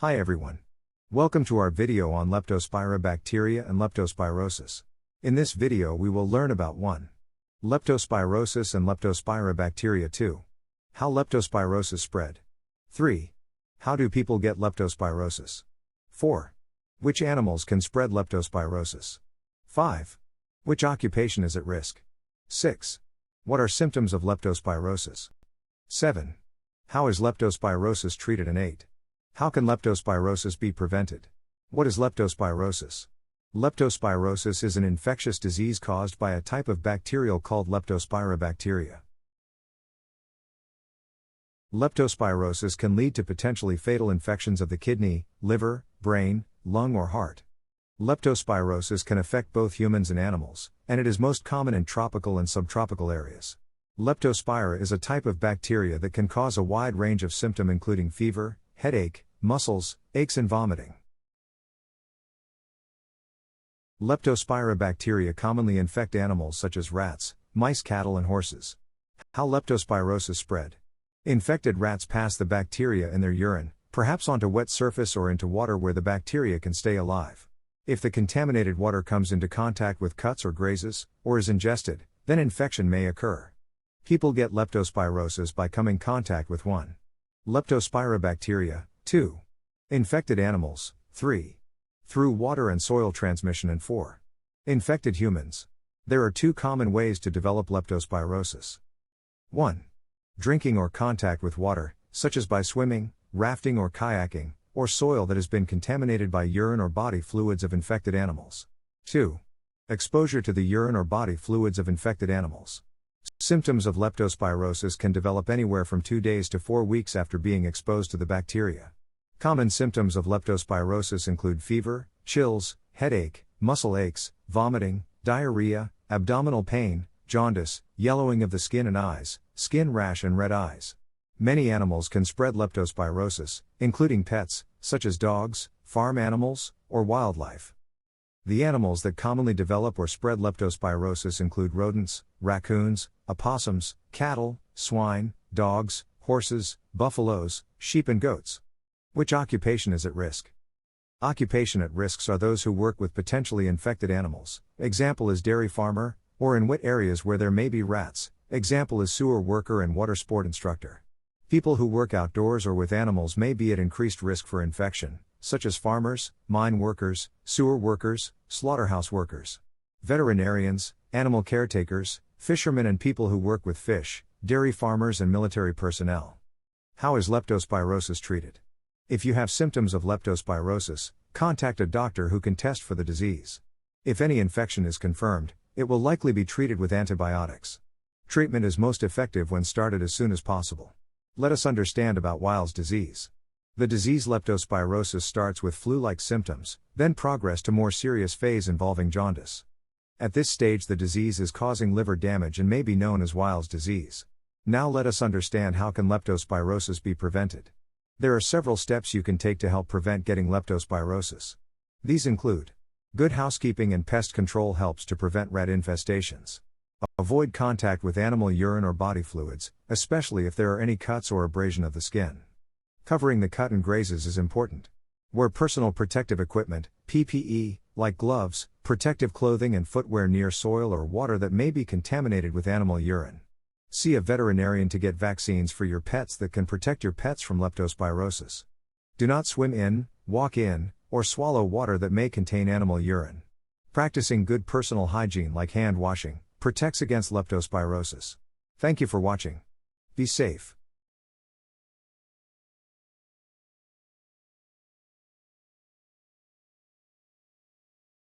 Hi everyone. Welcome to our video on Leptospira bacteria and leptospirosis. In this video we will learn about 1. Leptospirosis and Leptospira bacteria. 2. How leptospirosis spread. 3. How do people get leptospirosis? 4. Which animals can spread leptospirosis? 5. Which occupation is at risk? 6. What are symptoms of leptospirosis? 7. How is leptospirosis treated? And 8. How can leptospirosis be prevented? What is leptospirosis? Leptospirosis is an infectious disease caused by a type of bacterial called Leptospira bacteria. Leptospirosis can lead to potentially fatal infections of the kidney, liver, brain, lung or heart. Leptospirosis can affect both humans and animals, and it is most common in tropical and subtropical areas. Leptospira is a type of bacteria that can cause a wide range of symptoms including fever, headache, muscles, aches and vomiting. Leptospira bacteria commonly infect animals such as rats, mice, cattle and horses. How leptospirosis spread. Infected rats pass the bacteria in their urine, perhaps onto wet surface or into water where the bacteria can stay alive. If the contaminated water comes into contact with cuts or grazes, or is ingested, then infection may occur. People get leptospirosis by coming contact with 1. Leptospira bacteria. 2. Infected animals. 3. Through water and soil transmission. And 4. Infected humans. There are 2 common ways to develop leptospirosis. 1. Drinking or contact with water, such as by swimming, rafting or kayaking, or soil that has been contaminated by urine or body fluids of infected animals. 2. Exposure to the urine or body fluids of infected animals. Symptoms of leptospirosis can develop anywhere from 2 days to 4 weeks after being exposed to the bacteria. Common symptoms of leptospirosis include fever, chills, headache, muscle aches, vomiting, diarrhea, abdominal pain, jaundice, yellowing of the skin and eyes, skin rash and red eyes. Many animals can spread leptospirosis, including pets, such as dogs, farm animals, or wildlife. The animals that commonly develop or spread leptospirosis include rodents, raccoons, opossums, cattle, swine, dogs, horses, buffaloes, sheep and goats. Which occupation is at risk? Occupation at risks are those who work with potentially infected animals. Example is dairy farmer, or in wet areas where there may be rats. Example is sewer worker and water sport instructor. People who work outdoors or with animals may be at increased risk for infection, such as farmers, mine workers, sewer workers, slaughterhouse workers. Veterinarians, animal caretakers, fishermen and people who work with fish, dairy farmers and military personnel. How is leptospirosis treated? If you have symptoms of leptospirosis, contact a doctor who can test for the disease. If any infection is confirmed, it will likely be treated with antibiotics. Treatment is most effective when started as soon as possible. Let us understand about Weil's disease. The disease leptospirosis starts with flu-like symptoms, then progress to more serious phase involving jaundice. At this stage the disease is causing liver damage and may be known as Weil's disease. Now let us understand how can leptospirosis be prevented. There are several steps you can take to help prevent getting leptospirosis. These include: good housekeeping and pest control helps to prevent rat infestations. Avoid contact with animal urine or body fluids, especially if there are any cuts or abrasion of the skin. Covering the cut and grazes is important. Wear personal protective equipment, PPE, like gloves, protective clothing and footwear near soil or water that may be contaminated with animal urine. See a veterinarian to get vaccines for your pets that can protect your pets from leptospirosis. Do not swim in, walk in, or swallow water that may contain animal urine. Practicing good personal hygiene like hand washing protects against leptospirosis. Thank you for watching. Be safe.